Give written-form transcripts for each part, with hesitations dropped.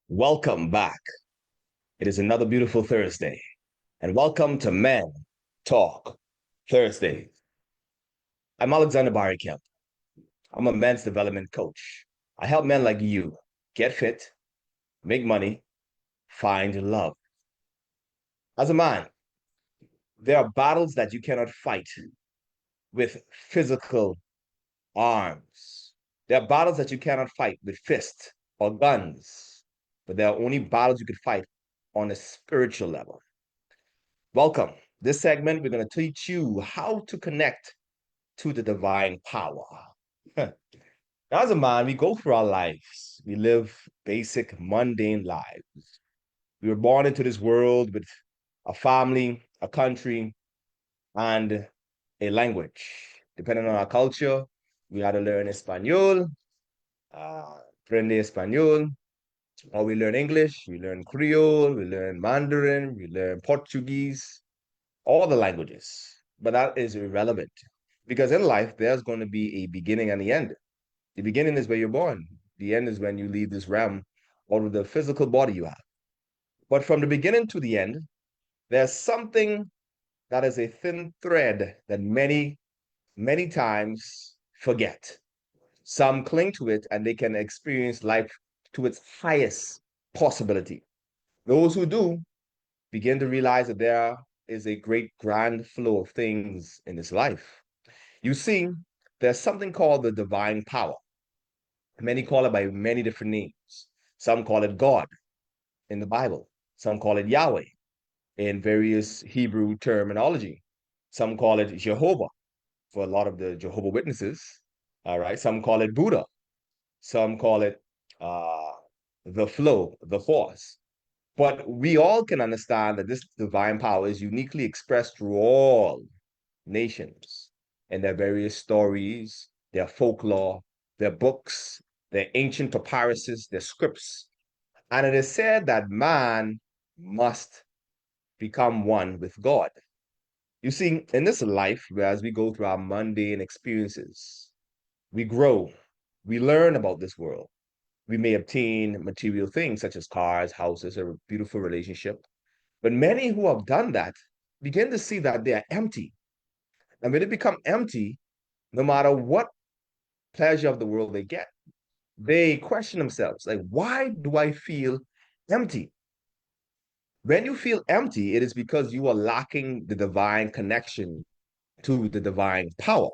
Welcome back. It is another beautiful Thursday, and welcome to Men Talk Thursday. I'm Alexander Barry. I'm a men's development coach. I help men like you get fit, make money, find love. As a man, there are battles that you cannot fight with physical arms. There are battles that you cannot fight with fists or guns, but there are only battles you can fight on a spiritual level. Welcome. This segment, we're going to teach you how to connect to the divine power. As a man, we go through our lives. We live basic, mundane lives. We were born into this world with a family, a country, and a language. Depending on our culture, we had to learn Espanol, aprende Espanol, or we learn English, we learn Creole, we learn Mandarin, we learn Portuguese, all the languages. But that is irrelevant because in life, there's going to be a beginning and the end. The beginning is where you're born. The end is when you leave this realm or with the physical body you have. But from the beginning to the end, there's something that is a thin thread that many times forget. Some cling to it and they can experience life to its highest possibility. Those who do begin to realize that there is a great grand flow of things in this life. You see, there's something called the divine power. Many call it by many different names. Some call it God in the Bible. Some call it Yahweh in various Hebrew terminology. Some call it Jehovah for a lot of the Jehovah Witnesses. All right. Some call it Buddha. Some call it uh, the flow, the force. But we all can understand that this divine power is uniquely expressed through all nations and their various stories, their folklore, their books, their ancient papyruses, their scripts. And it is said that man must become one with God. You see, in this life, as we go through our mundane experiences, we grow, we learn about this world. We may obtain material things such as cars, houses, or a beautiful relationship. But many who have done that begin to see that they are empty. And when they become empty, no matter what pleasure of the world they get, they question themselves, like, why do I feel empty? When you feel empty, it is because you are lacking the divine connection to the divine power.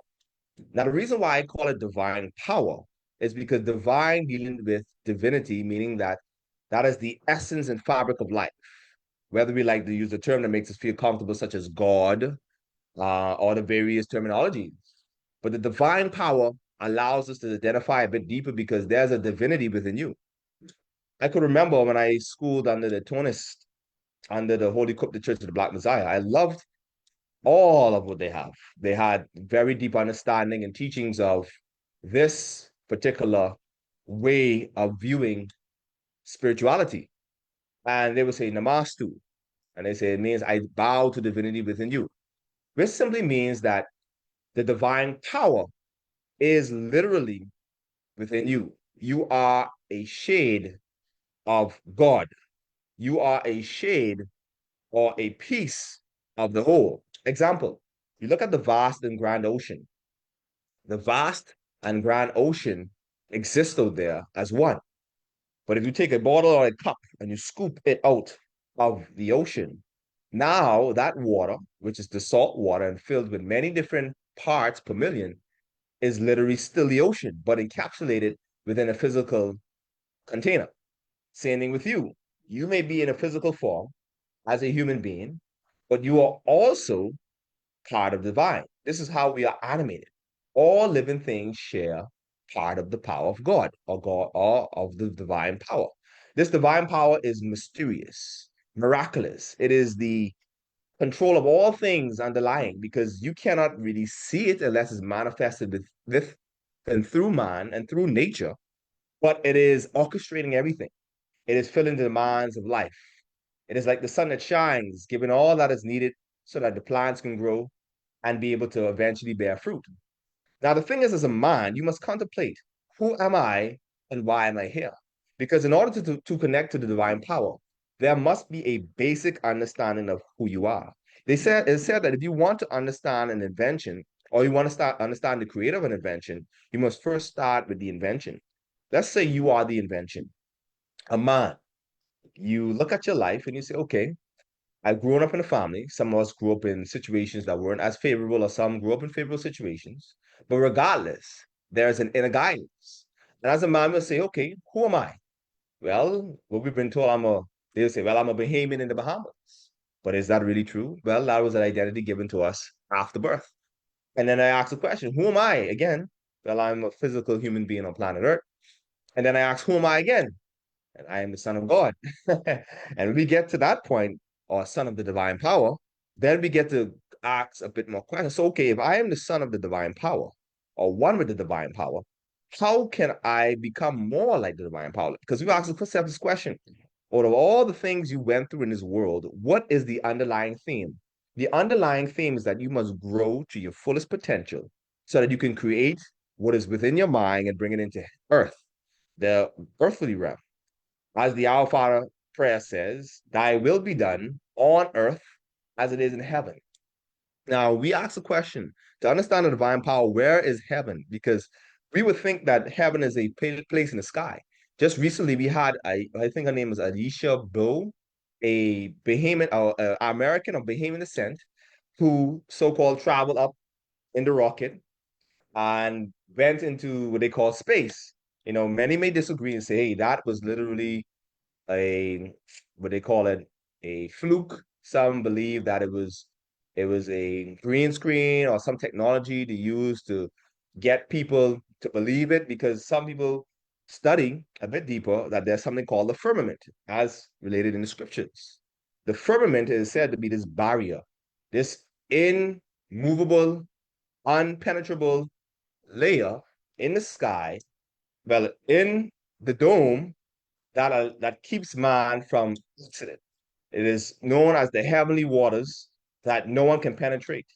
Now, the reason why I call it divine power is because divine dealing with divinity, meaning that that is the essence and fabric of life. Whether we like to use the term that makes us feel comfortable, such as God, or the various terminologies. But the divine power allows us to identify a bit deeper because there's a divinity within you. I could remember when I schooled under the Tonist, under the Holy Cryptic Church of the Black Messiah, I loved all of what they have. They had very deep understanding and teachings of this particular way of viewing spirituality. And they would say namastu. And they say it means I bow to divinity within you. This simply means that the divine power is literally within you. You are a shade of God. You are a shade or a piece of the whole. Example, you look at the vast and grand ocean. The vast and grand ocean exists out there as one. But if you take a bottle or a cup and you scoop it out of the ocean, now that water, which is the salt water and filled with many different parts per million, is literally still the ocean, but encapsulated within a physical container. Same thing with you. You may be in a physical form as a human being, but you are also part of the divine. This is how we are animated. All living things share part of the power of God or of the divine power. This divine power is mysterious, miraculous. It is the control of all things underlying because you cannot really see it unless it's manifested with and through man and through nature, but it is orchestrating everything. It is filling the demands of life. It is like the sun that shines, giving all that is needed so that the plants can grow and be able to eventually bear fruit. Now, the thing is, as a man, you must contemplate, who am I and why am I here? Because in order to connect to the divine power, there must be a basic understanding of who you are. It said that if you want to understand an invention, or you want to start understand the creator of an invention, you must first start with the invention. Let's say you are the invention, a man. You look at your life and you say, okay, I've grown up in a family. Some of us grew up in situations that weren't as favorable, or some grew up in favorable situations. But regardless, there's an inner guidance. And as a man, we'll say, okay, who am I? Well, what we've been told, they'll say, well, I'm a Bahamian in the Bahamas. But is that really true? Well, that was an identity given to us after birth. And then I ask the question, who am I again? Well, I'm a physical human being on planet Earth. And then I ask, who am I again? And I am the Son of God. And when we get to that point, or Son of the divine power, then we get to ask a bit more questions. So, okay, if I am the Son of the divine power, or one with the divine power, how can I become more like the divine power? Because we ask ourselves this question: out of all the things you went through in this world, what is the underlying theme? The underlying theme is that you must grow to your fullest potential so that you can create what is within your mind and bring it into earth, the earthly realm. As the Our Father prayer says, thy will be done on earth as it is in heaven. Now, we ask the question to understand the divine power, where is heaven? Because we would think that heaven is a place in the sky. Just recently, we had, I think her name was Alicia Bow, a Bahamian, American of Bahamian descent, who so-called traveled up in the rocket and went into what they call space. You know, many may disagree and say, hey, that was literally a what they call it, a fluke. Some believe that it was a green screen or some technology to use to get people to believe it, because some people study a bit deeper that there's something called the firmament as related in the scriptures. The firmament is said to be this barrier, this immovable, unpenetrable layer in the sky, well, in the dome, that keeps man from accident. It is known as the heavenly waters that no one can penetrate.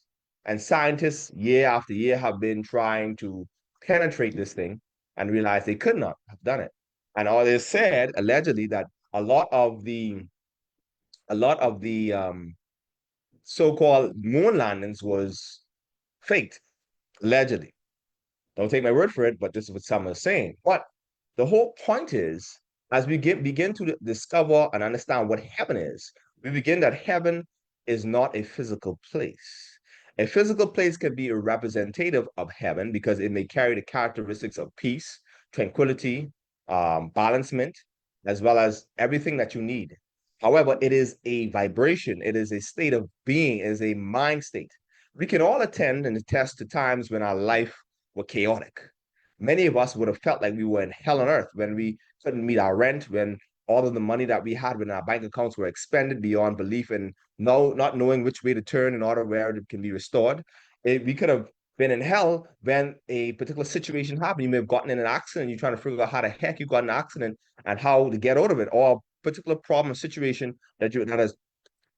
And scientists, year after year, have been trying to penetrate this thing and realize they could not have done it. And all is said, allegedly, that a lot of the a lot of the so-called moon landings was faked, allegedly. Don't take my word for it, but this is what some are saying. But the whole point is, as we begin to discover and understand what heaven is, we begin that heaven is not a physical place. A physical place can be a representative of heaven because it may carry the characteristics of peace, tranquility, balancement, as well as everything that you need. However, it is a vibration, it is a state of being, it is a mind state. We can all attend and attest to times when our life were chaotic. Many of us would have felt like we were in hell on earth when we couldn't meet our rent, when all of the money that we had in our bank accounts were expended beyond belief, and not knowing which way to turn in order where it can be restored. We could have been in hell when a particular situation happened. You may have gotten in an accident. You're trying to figure out how the heck you got in an accident and how to get out of it, or a particular problem or situation that has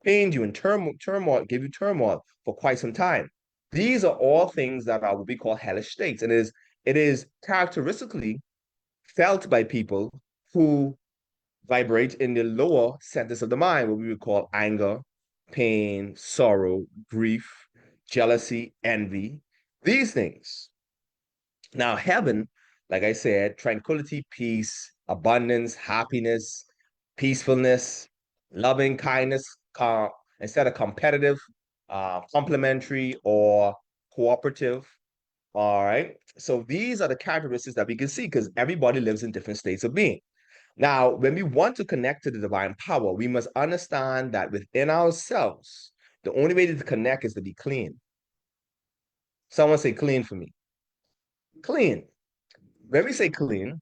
pained you in turmoil, give you turmoil for quite some time. These are all things that are what we call hellish states. And it is characteristically felt by people who vibrate in the lower centers of the mind, what we would call anger, pain, sorrow, grief, jealousy, envy, these things. Now, heaven, like I said, tranquility, peace, abundance, happiness, peacefulness, loving kindness, instead of competitive, complementary, or cooperative. All right. So these are the characteristics that we can see because everybody lives in different states of being. Now, when we want to connect to the divine power, we must understand that within ourselves, the only way to connect is to be clean. Someone say clean for me. Clean. When we say clean,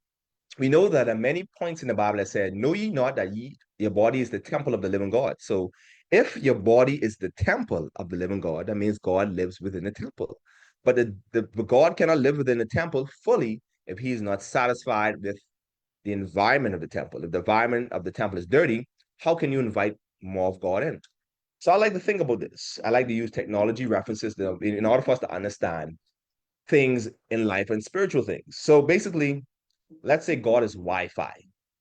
we know that at many points in the Bible it said, know ye not that your body is the temple of the living God. So if your body is the temple of the living God, that means God lives within the temple. But the God cannot live within the temple fully if he is not satisfied with the environment of the temple. If the environment of the temple is dirty, how can you invite more of God in? So I like to think about this. I like to use technology references in order for us to understand things in life and spiritual things. So basically, let's say God is Wi-Fi.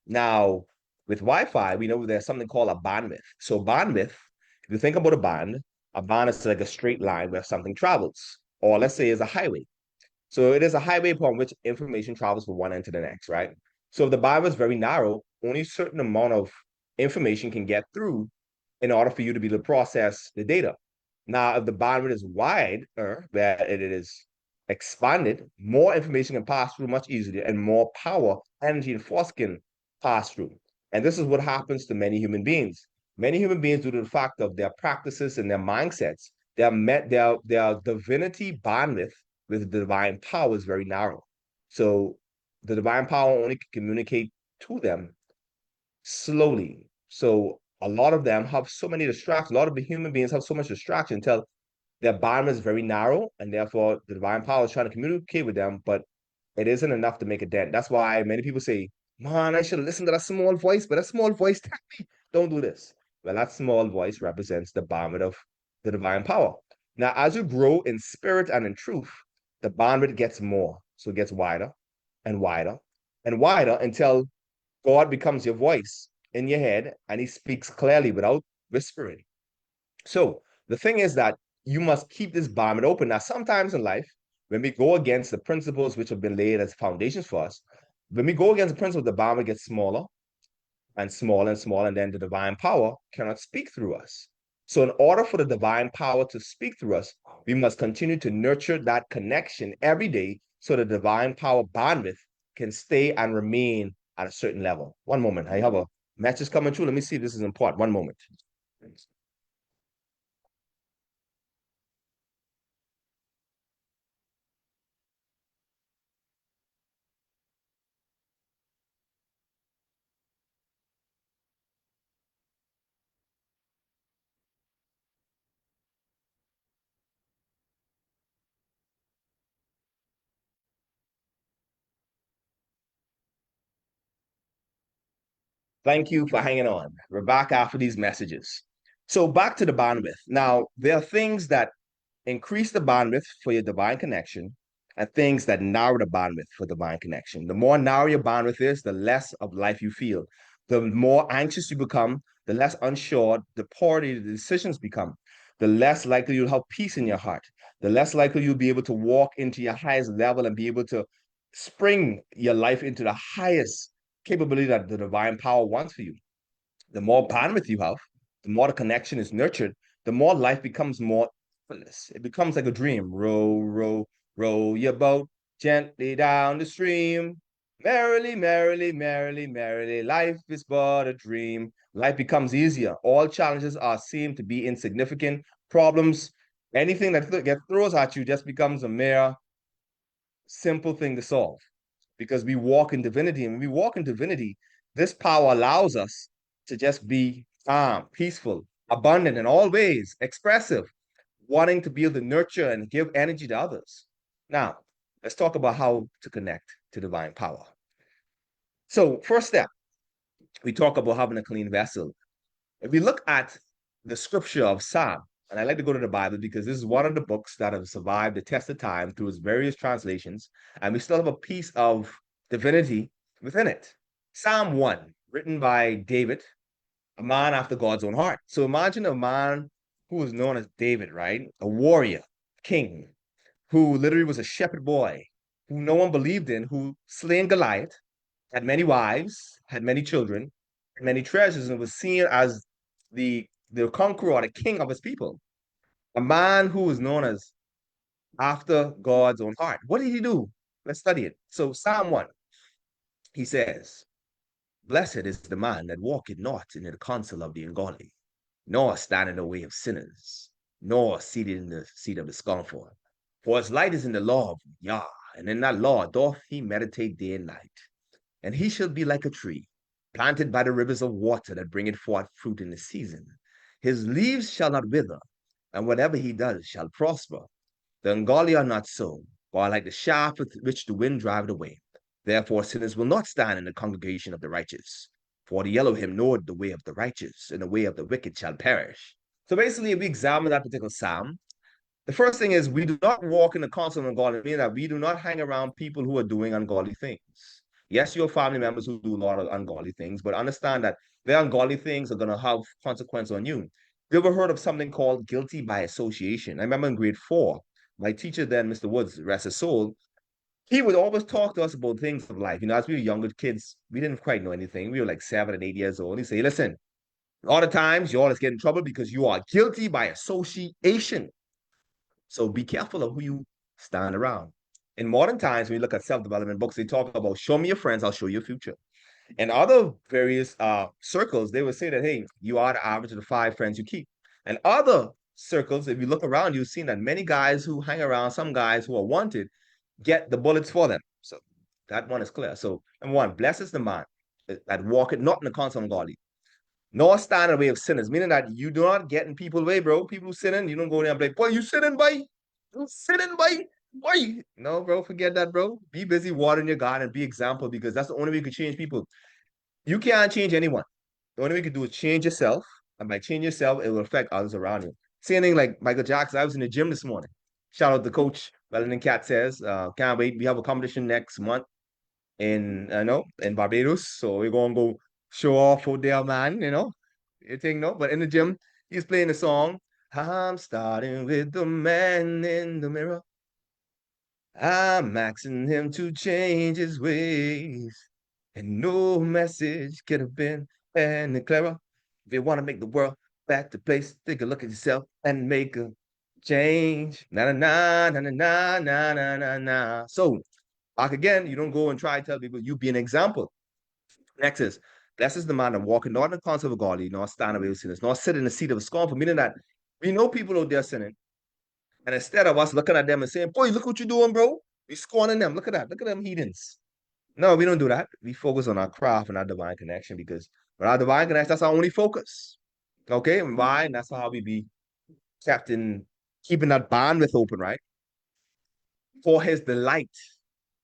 Now, with Wi-Fi, we know there's something called a bandwidth. So bandwidth, if you think about a band is like a straight line where something travels, or let's say is a highway. So it is a highway upon which information travels from one end to the next, right? So if the bandwidth is very narrow, only a certain amount of information can get through in order for you to be able to process the data. Now, if the bandwidth is wide, where it is expanded, more information can pass through much easier and more power, energy, and force can pass through. And this is what happens to many human beings. Many human beings, due to the fact of their practices and their mindsets, their divinity bandwidth with the divine power is very narrow. So the divine power only can communicate to them slowly. So a lot of them have so many distractions. A lot of the human beings have so much distraction until their bandwidth is very narrow, and therefore the divine power is trying to communicate with them, but it isn't enough to make a dent. That's why many people say, "Man, I should listen to that small voice," but that small voice tell me, "Don't do this." Well, that small voice represents the bandwidth of the divine power. Now, as you grow in spirit and in truth, the bandwidth gets more, so it gets wider and wider and wider until God becomes your voice in your head and he speaks clearly without whispering. So the thing is that you must keep this bandwidth open. Now, sometimes in life, when we go against the principles which have been laid as foundations for us, when we go against the principle, the bandwidth gets smaller and smaller and smaller, and then the divine power cannot speak through us. So, in order for the divine power to speak through us, we must continue to nurture that connection every day so the divine power bandwidth can stay and remain at a certain level. One moment, I have a message coming through. Let me see if this is important. One moment. Thank you for hanging on. We're back after these messages. So, back to the bandwidth. Now, there are things that increase the bandwidth for your divine connection and things that narrow the bandwidth for divine connection. The more narrow your bandwidth is, the less of life you feel. The more anxious you become, the less unsure the poorer the decisions become. The less likely you'll have peace in your heart. The less likely you'll be able to walk into your highest level and be able to spring your life into the highest capability that the divine power wants for you. The more bandwidth you have, the more the connection is nurtured, the more life becomes more effortless. It becomes like a dream. Row, row, row your boat gently down the stream. Merrily, merrily, merrily, merrily, life is but a dream. Life becomes easier. All challenges are seen to be insignificant. Problems, anything that gets throws at you just becomes a mere simple thing to solve because we walk in divinity. And when we walk in divinity, this power allows us to just be calm, peaceful, abundant in all ways, expressive, wanting to be able to nurture and give energy to others. Now, let's talk about how to connect to divine power. So, first step, we talk about having a clean vessel. If we look at the scripture of Psalm, and I like to go to the Bible because this is one of the books that have survived the test of time through its various translations, and we still have a piece of divinity within it. Psalm 1, written by David, a man after God's own heart. So imagine a man who was known as David, right? A warrior, king, who literally was a shepherd boy, who no one believed in, who slain Goliath, had many wives, had many children, had many treasures, and was seen as the conqueror or the king of his people. A man who was known as after God's own heart. What did he do? Let's study it. So Psalm 1, he says, Blessed is the man that walketh not in the counsel of the ungodly, nor stand in the way of sinners, nor seated in the seat of the scornful. For his light is in the law of Yah, and in that law doth he meditate day and night. And he shall be like a tree planted by the rivers of water that bringeth forth fruit in the season. His leaves shall not wither, and whatever he does shall prosper. The ungodly are not so, but are like the shaft with which the wind driveth away. Therefore sinners will not stand in the congregation of the righteous. For the Elohim knoweth the way of the righteous, and the way of the wicked shall perish. So basically, if we examine that particular psalm, the first thing is we do not walk in the counsel of ungodly, meaning that we do not hang around people who are doing ungodly things. Yes, you have family members who do a lot of ungodly things, but understand that their ungodly things are going to have consequence on you. You ever heard of something called guilty by association? I remember in grade four, my teacher then, Mr. Woods, rest his soul, he would always talk to us about things of life. As we were younger kids, we didn't quite know anything. We were like 7 and 8 years old. He'd say, listen, a lot of times you always get in trouble because you are guilty by association. So be careful of who you stand around. In modern times, when you look at self-development books, they talk about show me your friends, I'll show you your future. And other various circles, they would say that, hey, you are the average of the 5 friends you keep. And other circles, if you look around, you've seen that many guys who hang around, some guys who are wanted, get the bullets for them. So that one is clear. So number one, blessed is the man that walketh not in the counsel of ungodly, nor stand in the way of sinners, meaning that you do not get in people's way, bro. People who sinning, you don't go there and be like, boy, you sinning, boy. You sinning, boy. Boy. No, bro, forget that, bro. Be busy watering your garden and be example because that's the only way you can change people. You can't change anyone. The only way you can do is change yourself. And by changing yourself, it will affect others around you. Same thing like Michael Jackson. I was in the gym this morning. Shout out to Coach Wellington Cat says, can't wait. We have a competition next month in Barbados. So we're gonna go show off out there, man. You think no? But in the gym, he's playing the song. I'm starting with the man in the mirror. I'm asking him to change his ways. And no message could have been any clearer. If you want to make the world back to place, take a look at yourself and make a change. Na na na na na na na na na. So back again, you don't go and try to tell people you be an example. Next is, blessed is the man that walking not in the counsel of godly, nor stand away with sinners, nor sit in the seat of scornful, meaning that we know people out there sinning. And instead of us looking at them and saying, boy, look what you're doing, bro. We scorning them. Look at that. Look at them heathens. No, we don't do that. We focus on our craft and our divine connection because with our divine connection, that's our only focus. Okay? And why? And that's how we be kept in keeping that bandwidth open, right? For his delight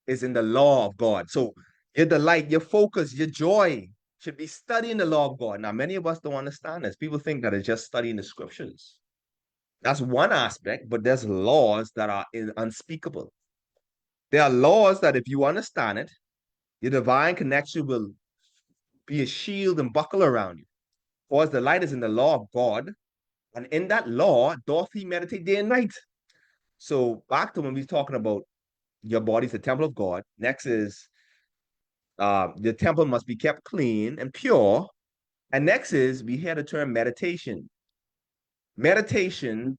is in the law of God. So your delight, your focus, your joy should be studying the law of God. Now, many of us don't understand this. People think that it's just studying the scriptures. That's one aspect, but there's laws that are unspeakable. There are laws that if you understand it, your divine connection will be a shield and buckle around you. For as the light is in the law of God, and in that law, doth he meditate day and night. So back to when we are talking about your body's the temple of God. Next is the temple must be kept clean and pure. And next is we hear the term meditation. Meditation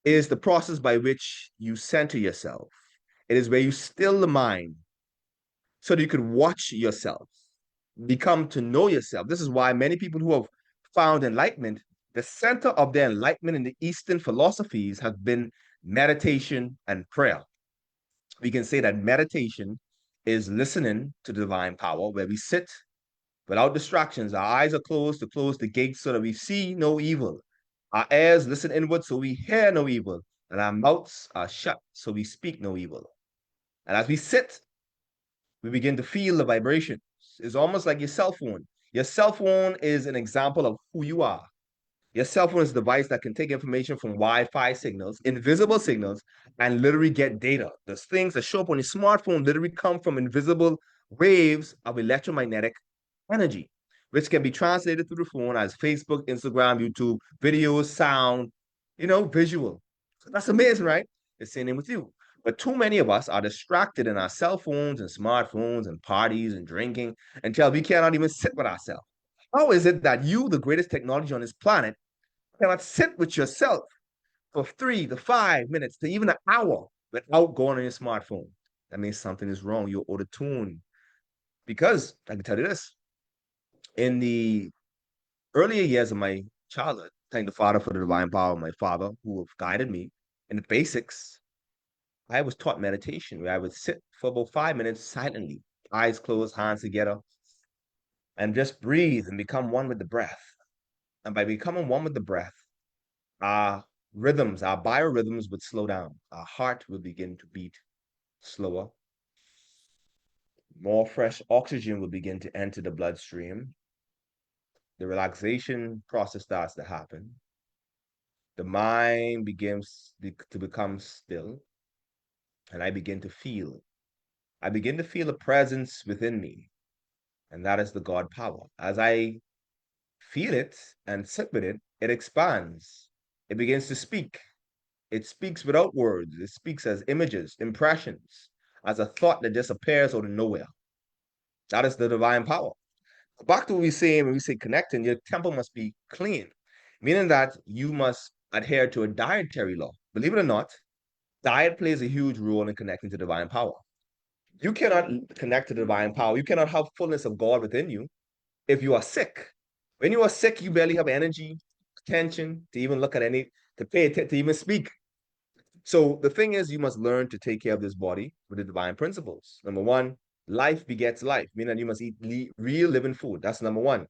is the process by which you center yourself. It is where you still the mind so that you could watch yourself, become to know yourself. This is why many people who have found enlightenment, the center of their enlightenment in the Eastern philosophies have been meditation and prayer. We can say that meditation is listening to the divine power where we sit without distractions. Our eyes are closed to close the gates so that we see no evil. Our ears listen inward so we hear no evil. And our mouths are shut so we speak no evil. And as we sit, we begin to feel the vibrations. It's almost like your cell phone. Your cell phone is an example of who you are. Your cell phone is a device that can take information from Wi-Fi signals, invisible signals, and literally get data. Those things that show up on your smartphone literally come from invisible waves of electromagnetic energy, which can be translated through the phone as Facebook, Instagram, YouTube, videos, sound, visual. So that's amazing, right? The same with you. But too many of us are distracted in our cell phones and smartphones and parties and drinking until we cannot even sit with ourselves. How is it that you, the greatest technology on this planet, cannot sit with yourself for 3 to 5 minutes to even an hour without going on your smartphone? That means something is wrong. You're out of tune. Because I can tell you this, in the earlier years of my childhood, thank the Father for the divine power of my father who have guided me in the basics. I was taught meditation where I would sit for about 5 minutes silently, eyes closed, hands together, and just breathe and become one with the breath. And by becoming one with the breath, our rhythms, our biorhythms would slow down. Our heart would begin to beat slower. More fresh oxygen will begin to enter the bloodstream. The relaxation process starts to happen. The mind begins to become still, and I begin to feel I begin to feel a presence within me, and that is the God power. As I feel it and sit with it, it expands. It begins to speak. It speaks without words. It speaks as images, impressions, as a thought that just appears out of nowhere. That is the divine power. Back to what we say when we say connecting, your temple must be clean, meaning that you must adhere to a dietary law. Believe it or not, diet plays a huge role in connecting to divine power. You cannot connect to divine power. You cannot have fullness of God within you if you are sick. When you are sick, you barely have energy, attention to even look at any, to pay attention, to even speak. So the thing is, you must learn to take care of this body with the divine principles. Number one, life begets life, meaning that you must eat real living food. That's number one.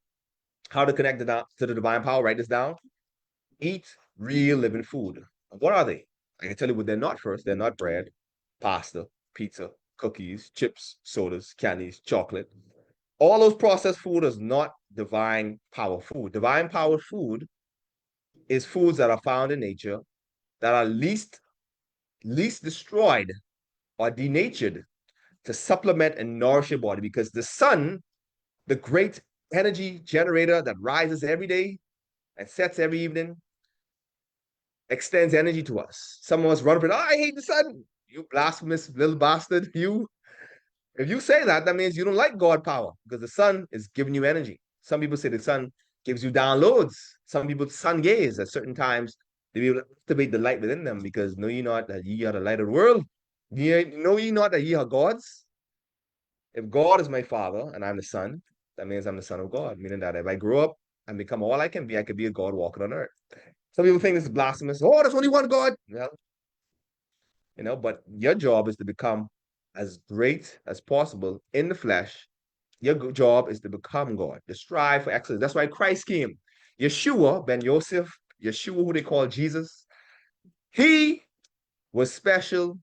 How to connect to the divine power, write this down. Eat real living food. What are they? I can tell you what they're not first. They're not bread, pasta, pizza, cookies, chips, sodas, candies, chocolate. All those processed food is not divine power food. Divine power food is foods that are found in nature that are least destroyed or denatured to supplement and nourish your body because the sun, the great energy generator that rises every day and sets every evening, extends energy to us. Some of us run up and, oh, I hate the sun. You blasphemous little bastard. If you say that, that means you don't like God power because the sun is giving you energy. Some people say the sun gives you downloads. Some people sun gaze at certain times to be able to activate the light within them because know ye not that ye are the light of the world? Know ye not that ye are gods? If God is my father and I'm the son, that means I'm the son of God, meaning that if I grow up and become all I could be a God walking on earth. Some people think this is blasphemous. Oh, there's only one God. Well, but your job is to become as great as possible in the flesh. Your job is to become God, to strive for excellence. That's why Christ came. Yeshua, Ben Yosef, Yeshua, who they call Jesus, he was special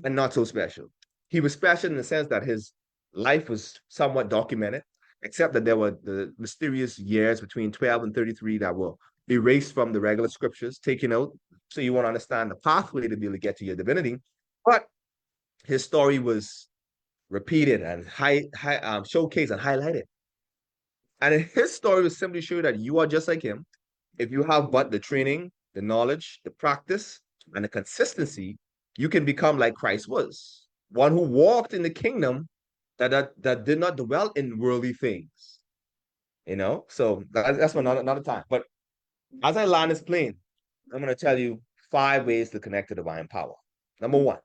and not so special. He was special in the sense that his life was somewhat documented, except that there were the mysterious years between 12 and 33 that were erased from the regular scriptures, taken out, so you won't understand the pathway to be able to get to your divinity. But his story was repeated and showcased and highlighted. And his story was simply show that you are just like him. If you have but the training, the knowledge, the practice, and the consistency, you can become like Christ was, one who walked in the kingdom that did not dwell in worldly things. So that's for another time. But as I land this plane, I'm going to tell you 5 ways to connect to divine power. Number one,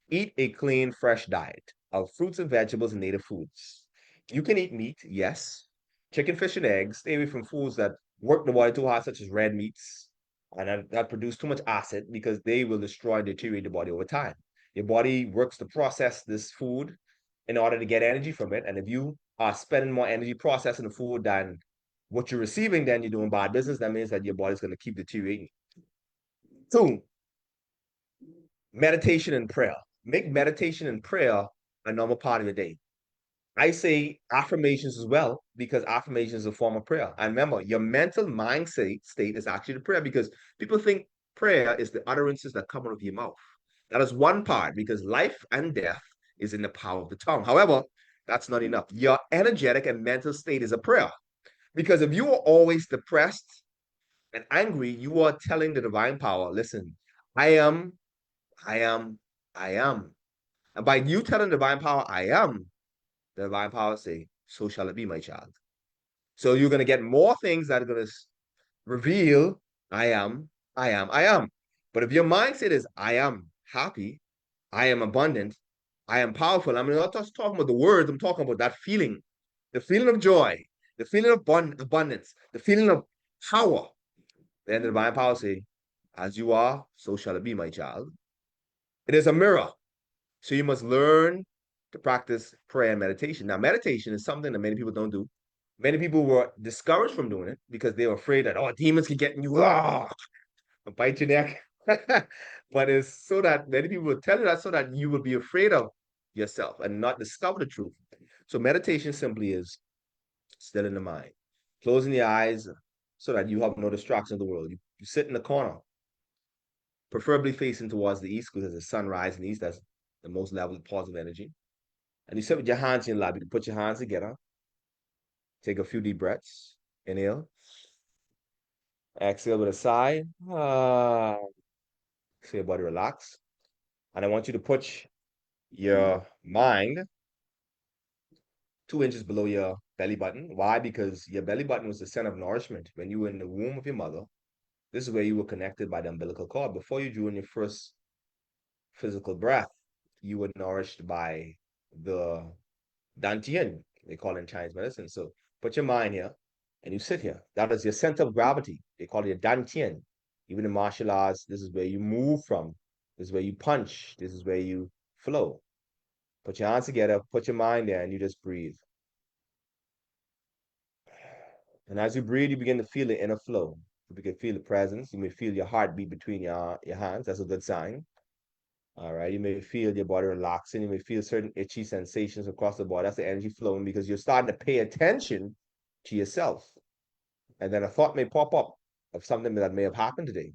eat a clean, fresh diet of fruits and vegetables and native foods. You can eat meat, yes. Chicken, fish, and eggs. Stay away from foods that work the body too hard, such as red meats, and that produce too much acid because they will destroy and deteriorate the body over time. Your body works to process this food in order to get energy from it. And if you are spending more energy processing the food than what you're receiving, then you're doing bad business. That means that your body's going to keep deteriorating. Two, meditation and prayer. Make meditation and prayer a normal part of your day. I say affirmations as well because affirmation is a form of prayer. And remember, your mental mindset state is actually the prayer because people think prayer is the utterances that come out of your mouth. That is one part because life and death is in the power of the tongue. However, that's not enough. Your energetic and mental state is a prayer because if you are always depressed and angry, you are telling the divine power, listen, I am, I am, I am. And by you telling the divine power, I am, the divine power say, so shall it be, my child. So you're going to get more things that are going to reveal, I am, I am, I am. But if your mindset is, I am happy, I am abundant, I am powerful, I'm not just talking about the words, I'm talking about that feeling, the feeling of joy, the feeling of abundance, the feeling of power. Then the divine power say, as you are, so shall it be, my child. It is a mirror. So you must learn to practice prayer and meditation. Now, meditation is something that many people don't do. Many people were discouraged from doing it because they were afraid that, oh, demons can get in you, and bite your neck. But it's so that many people will tell you that so that you will be afraid of yourself and not discover the truth. So meditation simply is still in the mind, closing the eyes so that you have no distraction of the world. You sit in the corner, preferably facing towards the east because the sun rises in the east. That's the most level of positive energy. And you sit with your hands in your lap. You can put your hands together. Take a few deep breaths. Inhale. Exhale with a sigh. So your body relax. And I want you to put your mind 2 inches below your belly button. Why? Because your belly button was the center of nourishment. When you were in the womb of your mother, this is where you were connected by the umbilical cord. Before you drew in your first physical breath, you were nourished by the dantian, they call it in Chinese medicine. So put your mind here and you sit here. That is your center of gravity. They call it your dantian. Even in martial arts, this is where you move from. This is where you punch. This is where you flow. Put your hands together, put your mind there, and you just breathe. And as you breathe, you begin to feel the inner flow. You can feel the presence. You may feel your heartbeat between your hands. That's a good sign. All right. You may feel your body relaxing. You may feel certain itchy sensations across the body. That's the energy flowing because you're starting to pay attention to yourself. And then a thought may pop up of something that may have happened today.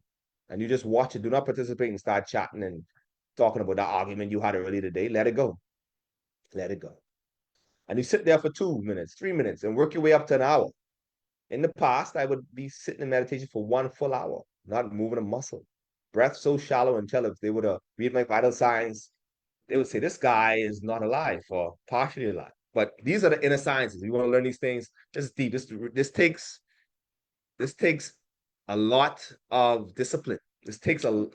And you just watch it. Do not participate and start chatting and talking about that argument you had earlier today. Let it go. Let it go. And you sit there for 2 minutes, 3 minutes, and work your way up to an hour. In the past, I would be sitting in meditation for 1 full hour, not moving a muscle. Breath so shallow until if they were to read my vital signs, they would say, this guy is not alive or partially alive. But these are the inner sciences. You want to learn these things, this is deep. This takes a lot of discipline. This takes a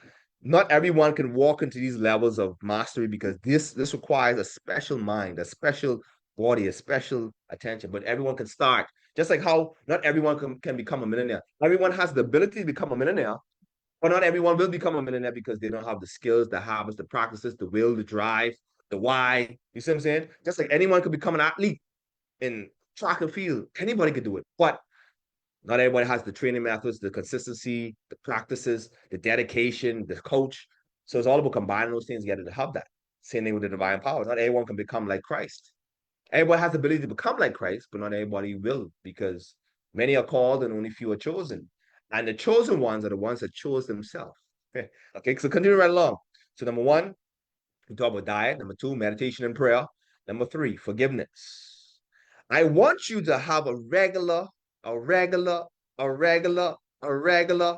Not everyone can walk into these levels of mastery because this requires a special mind, a special body, a special attention. But everyone can start. Just like how not everyone can become a millionaire. Everyone has the ability to become a millionaire, but not everyone will become a millionaire because they don't have the skills, the habits, the practices, the will, the drive, the why. You see what I'm saying? Just like anyone could become an athlete in track and field, anybody could do it. But not everybody has the training methods, the consistency, the practices, the dedication, the coach. So it's all about combining those things together to help that. Same thing with the divine power. Not everyone can become like Christ. Everybody has the ability to become like Christ, but not everybody will because many are called and only few are chosen. And the chosen ones are the ones that chose themselves. Okay, so continue right along. So number one, we talk about diet. Number two, meditation and prayer. Number three, forgiveness. I want you to have a regular, a regular, a regular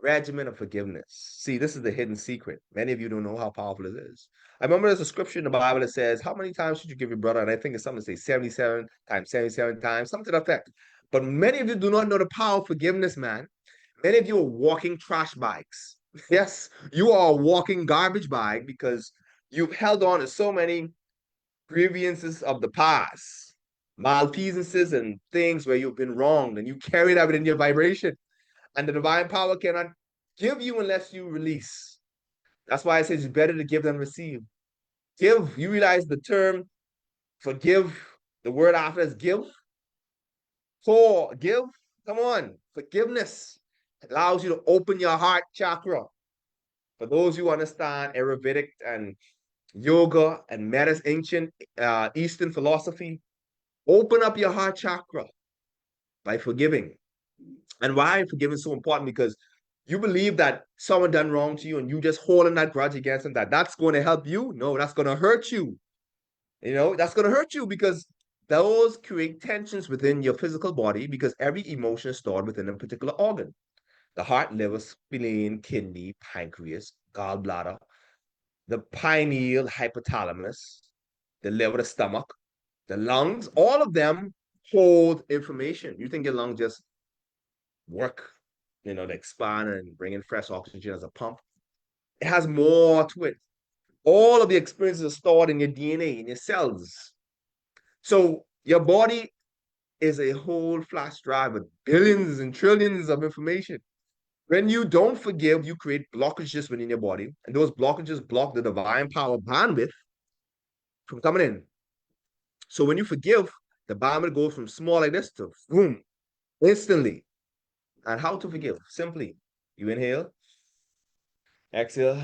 regimen of forgiveness. See, this is the hidden secret. Many of you don't know how powerful it is. I remember there's a scripture in the Bible that says, how many times should you give your brother? And I think it's something to say 77 times, 77 times, something to that effect. But many of you do not know the power of forgiveness, man. Many of you are walking trash bags. Yes, you are a walking garbage bag because you've held on to so many grievances of the past, malfeasances and things where you've been wronged, and you carry that within your vibration. And the divine power cannot give you unless you release. That's why I say it's better to give than receive. Give, you realize the term forgive, the word after is give. Give, come on, forgiveness allows you to open your heart chakra. For those who understand Ayurvedic and yoga and medicine, ancient Eastern philosophy, open up your heart chakra by forgiving. And why forgiving is so important? Because you believe that someone done wrong to you and you just holding that grudge against them, that's going to help you. No, that's going to hurt you. That's going to hurt you because those create tensions within your physical body because every emotion is stored within a particular organ. The heart, liver, spleen, kidney, pancreas, gallbladder, the pineal hypothalamus, the liver, the stomach, the lungs, all of them hold information. You think your lungs just work, to expand and bring in fresh oxygen as a pump? It has more to it. All of the experiences are stored in your DNA, in your cells. So your body is a whole flash drive with billions and trillions of information. When you don't forgive, you create blockages within your body, and those blockages block the divine power bandwidth from coming in. So when you forgive, the bandwidth goes from small like this to boom, instantly. And how to forgive? Simply, you inhale, exhale,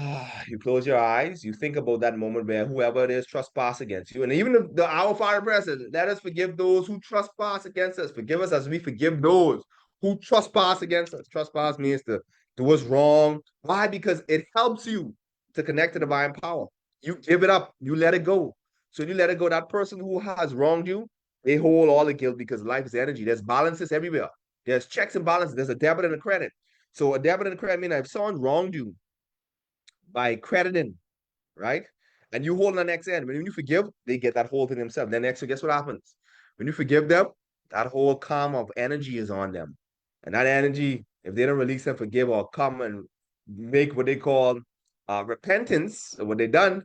you close your eyes, you think about that moment where whoever it is trespass against you. And even the Our Father prayer says, let us forgive those who trespass against us. Forgive us as we forgive those who trespass against us. Trespass means to do what's wrong. Why? Because it helps you to connect to divine power. You give it up, you let it go. So you let it go. That person who has wronged you, they hold all the guilt because life is energy. There's balances everywhere. There's checks and balances. There's a debit and a credit. So a debit and a credit mean if someone wronged you by crediting, right? And you hold on the next end. When you forgive, they get that whole thing themselves. Then next, so guess what happens? When you forgive them, that whole calm of energy is on them. And that energy, if they don't release and forgive or come and make what they call repentance of what they done,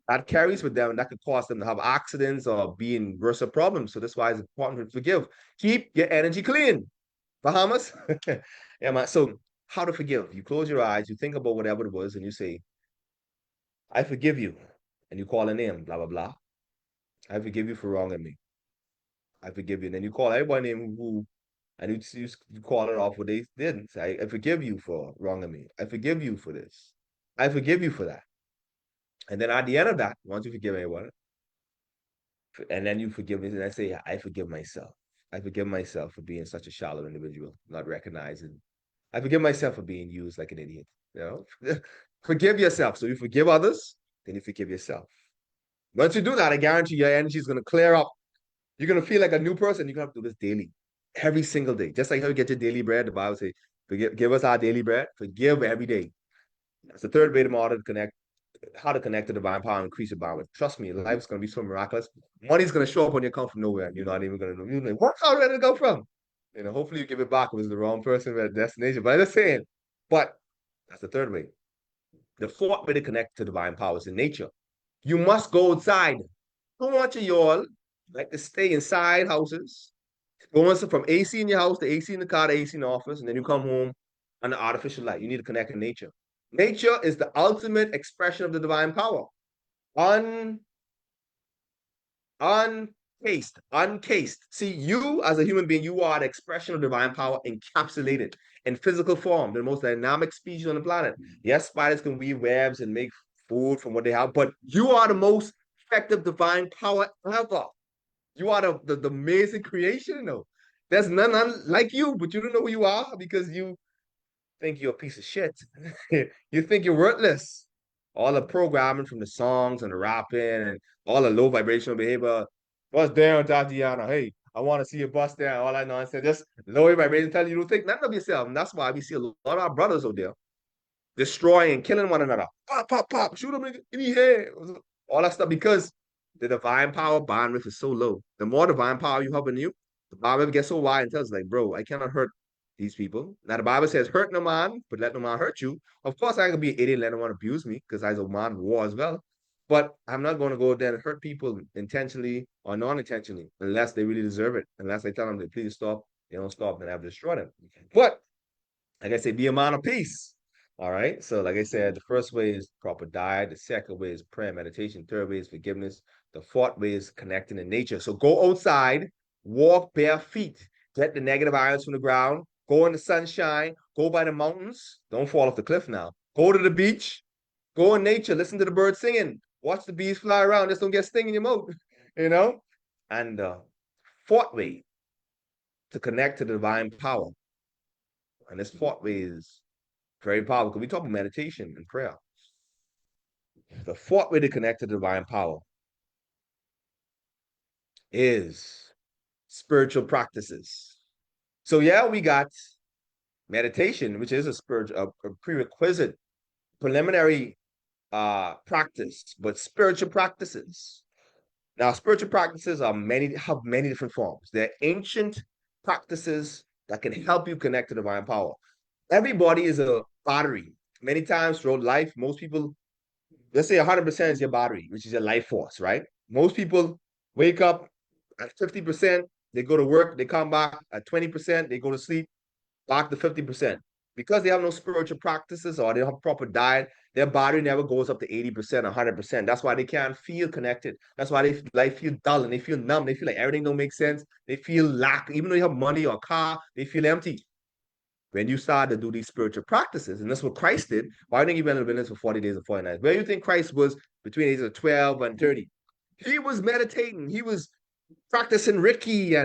that carries with them and that could cause them to have accidents or be in worse problems. So that's why it's important to forgive. Keep your energy clean. Bahamas? Yeah, man. So how to forgive? You close your eyes, you think about whatever it was, and you say, I forgive you. And you call a name, blah, blah, blah. I forgive you for wronging me. I forgive you. And then you call everybody name who, and you call it off what they did. Say, I forgive you for wronging me. I forgive you for this. I forgive you for that. And then at the end of that, once you forgive anyone, and then you forgive me, and I say, I forgive myself. I forgive myself for being such a shallow individual, not recognizing. I forgive myself for being used like an idiot. You know, forgive yourself. So you forgive others, then you forgive yourself. Once you do that, I guarantee your energy is going to clear up. You're going to feel like a new person. You're going to have to do this daily, every single day. Just like how you get your daily bread. The Bible says, forgive, give us our daily bread. Forgive every day. That's the third way to model to connect, how to connect to divine power and increase your power. Trust me, life's going to be so miraculous. Money's going to show up when you come from nowhere. And you're not even going to know. You're like, what? How did it go from? You know, hopefully you give it back. It was the wrong person at destination. But I'm just saying. But that's the third way. The fourth way to connect to divine power is in nature. You must go outside. Don't want you all like to stay inside houses. Going from AC in your house to AC in the car to AC in the office, and then you come home on the artificial light. You need to connect in nature. Nature is the ultimate expression of the divine power. Un uncased. See, you as a human being, you are the expression of divine power encapsulated in physical form, the most dynamic species on the planet. Yes, spiders can weave webs and make food from what they have, but you are the most effective divine power ever. You are the amazing creation, you know. There's none like you, but you don't know who you are because you think you're a piece of shit. You think you're worthless. All the programming from the songs and the rapping and all the low vibrational behavior. Bust down, Tatiana. Hey, I want to see you bust down. All that nonsense. Just low vibration tell you don't think nothing of yourself. And that's why we see a lot of our brothers out there destroying, killing one another. Pop, pop, pop, shoot them in the head. All that stuff because the divine power bandwidth is so low. The more divine power you have in you, the bandwidth gets so wide and tells like, bro, I cannot hurt these people. Now the Bible says, hurt no man, but let no man hurt you. Of course, I ain't gonna be an idiot and let no one abuse me because I was a man of war as well. But I'm not going to go there and hurt people intentionally or non-intentionally unless they really deserve it. Unless I tell them to please stop, they don't stop, then I've destroyed them. But like I say, be a man of peace. All right. So, like I said, the first way is proper diet. The second way is prayer, meditation. Third way is forgiveness. The fourth way is connecting to nature. So, go outside, walk bare feet, get the negative ions from the ground, go in the sunshine, go by the mountains. Don't fall off the cliff now. Go to the beach, go in nature, listen to the birds singing, watch the bees fly around. Just don't get sting in your mouth, you know? And fourth way to connect to the divine power. And this fourth way is very powerful because we talk about meditation and prayer. The fourth way to connect to divine power is spiritual practices. So yeah, we got meditation, which is a spiritual, a prerequisite, preliminary practice, but spiritual practices. Now, spiritual practices are have many different forms. They're ancient practices that can help you connect to divine power. Everybody is a battery. Many times throughout life, most people, let's say 100% is your battery, which is your life force, right? Most people wake up at 50%, they go to work, they come back at 20%, they go to sleep, back to 50%. Because they have no spiritual practices or they don't have proper diet, their body never goes up to 80%, 100%. That's why they can't feel connected. That's why they like feel dull and they feel numb. They feel like everything don't make sense. They feel lack. Even though you have money or car, they feel empty. When you start to do these spiritual practices, and that's what Christ did. Why do you think he went in the wilderness for 40 days and 40 nights? Where do you think Christ was between the ages of 12 and 30? He was meditating. He was practicing Reiki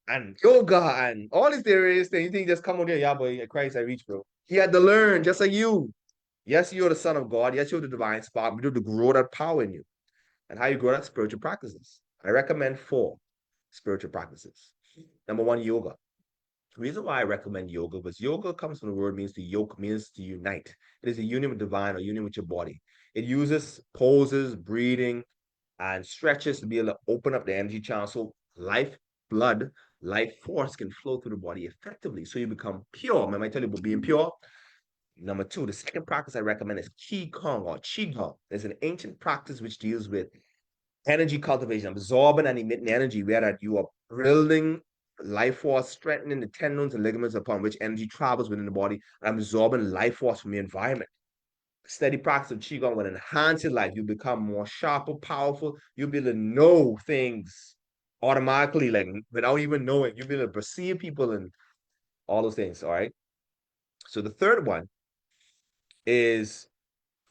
and yoga and all these various things. You think just come on there, yeah, boy, Christ, I reach, bro. He had to learn just like you. Yes, you're the son of God. Yes, you're the divine spark, but you have to grow that power in you. And how you grow that? Spiritual practices. I recommend four spiritual practices. Number one, yoga. The reason why I recommend yoga was yoga comes from the word means to yoke, means to unite. It is a union with divine or union with your body. It uses poses, breathing, and stretches to be able to open up the energy channel so life, blood, life force can flow through the body effectively. So you become pure. Remember, I tell you about being pure? Number two, the second practice I recommend is Qigong or Qigong. It's an ancient practice which deals with energy cultivation, absorbing and emitting energy, where that you are building life force, strengthening the tendons and ligaments upon which energy travels within the body, and absorbing life force from the environment. Steady practice of Qigong will enhance your life. You become more sharper, powerful. You'll be able to know things automatically, like without even knowing. You'll be able to perceive people and all those things. All right. So the third one is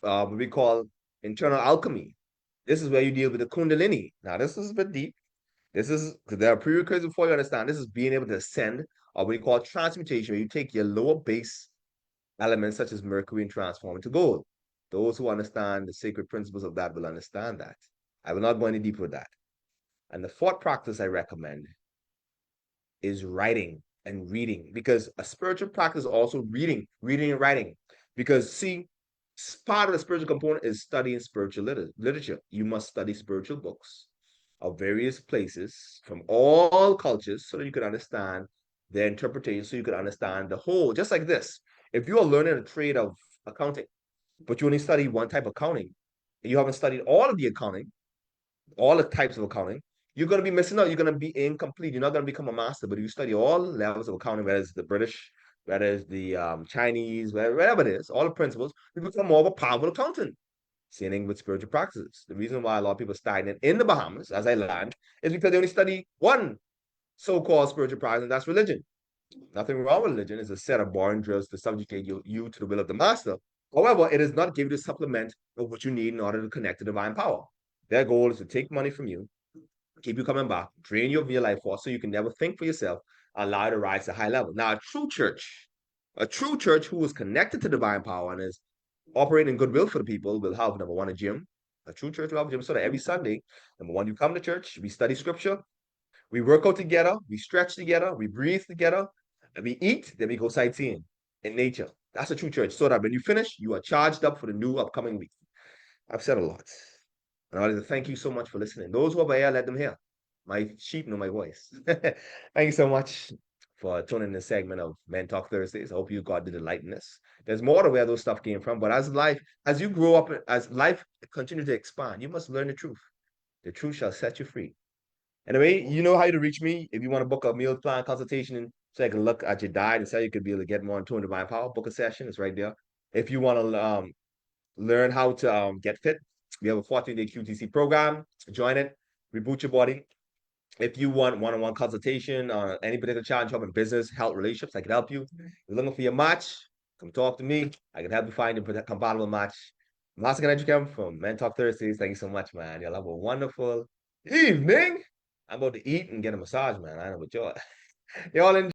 what we call internal alchemy. This is where you deal with the Kundalini. Now, this is a bit deep. This is there are prerequisites before you understand. This is being able to ascend, or what we call transmutation, where you take your lower base elements such as mercury and transform into gold. Those who understand the sacred principles of that will understand that. I will not go any deeper with that. And the fourth practice I recommend is writing and reading, because a spiritual practice is also reading and writing. Because see, part of the spiritual component is studying spiritual literature. You must study spiritual books of various places from all cultures so that you can understand their interpretation, so you can understand the whole. Just like this, if you are learning a trade of accounting, but you only study one type of accounting, and you haven't studied all of the accounting, all the types of accounting, you're going to be missing out. You're going to be incomplete. You're not going to become a master, but if you study all levels of accounting, whether it's the British, whether it's the Chinese, wherever it is, all the principles, you become more of a powerful accountant. Same thing with spiritual practices. The reason why a lot of people stagnate in the Bahamas, as I learned, is because they only study one so-called spiritual practice, and that's religion. Nothing wrong with religion. It's a set of boring drills to subjugate you to the will of the master. However, it is not give you the supplement of what you need in order to connect to divine power. Their goal is to take money from you, keep you coming back, drain you of your life force so you can never think for yourself, allow you to rise to a high level. Now, a true church who is connected to divine power and is operating goodwill for the people will have number one, a gym. A true church will have a gym so that every Sunday, number one, you come to church, we study scripture, we work out together, we stretch together, we breathe together, and we eat, then we go sightseeing in nature. That's a true church. So that when you finish, you are charged up for the new upcoming week. I've said a lot. And I want to thank you so much for listening. Those who are here, let them hear. My sheep know my voice. Thank you so much for tuning in this segment of Men Talk Thursdays. I hope you got the enlightenment. There's more to where those stuff came from, but as you grow up, as life continues to expand, you must learn the truth. The truth shall set you free. Anyway, you know how to reach me if you want to book a meal plan consultation and so I can look at your diet and say you could be able to get more in tune to divine power. Book a session. It's right there. If you want to learn how to get fit, we have a 14-day QTC program. Join it. Reboot your body. If you want one-on-one consultation on any particular challenge you have in business, health, relationships, I can help you. If you're looking for your match, come talk to me. I can help you find a compatible match. I'm Oscar Educam from Men Talk Thursdays. Thank you so much, man. You'll have a wonderful evening. I'm about to eat and get a massage, man. I know what y'all. Y'all enjoy.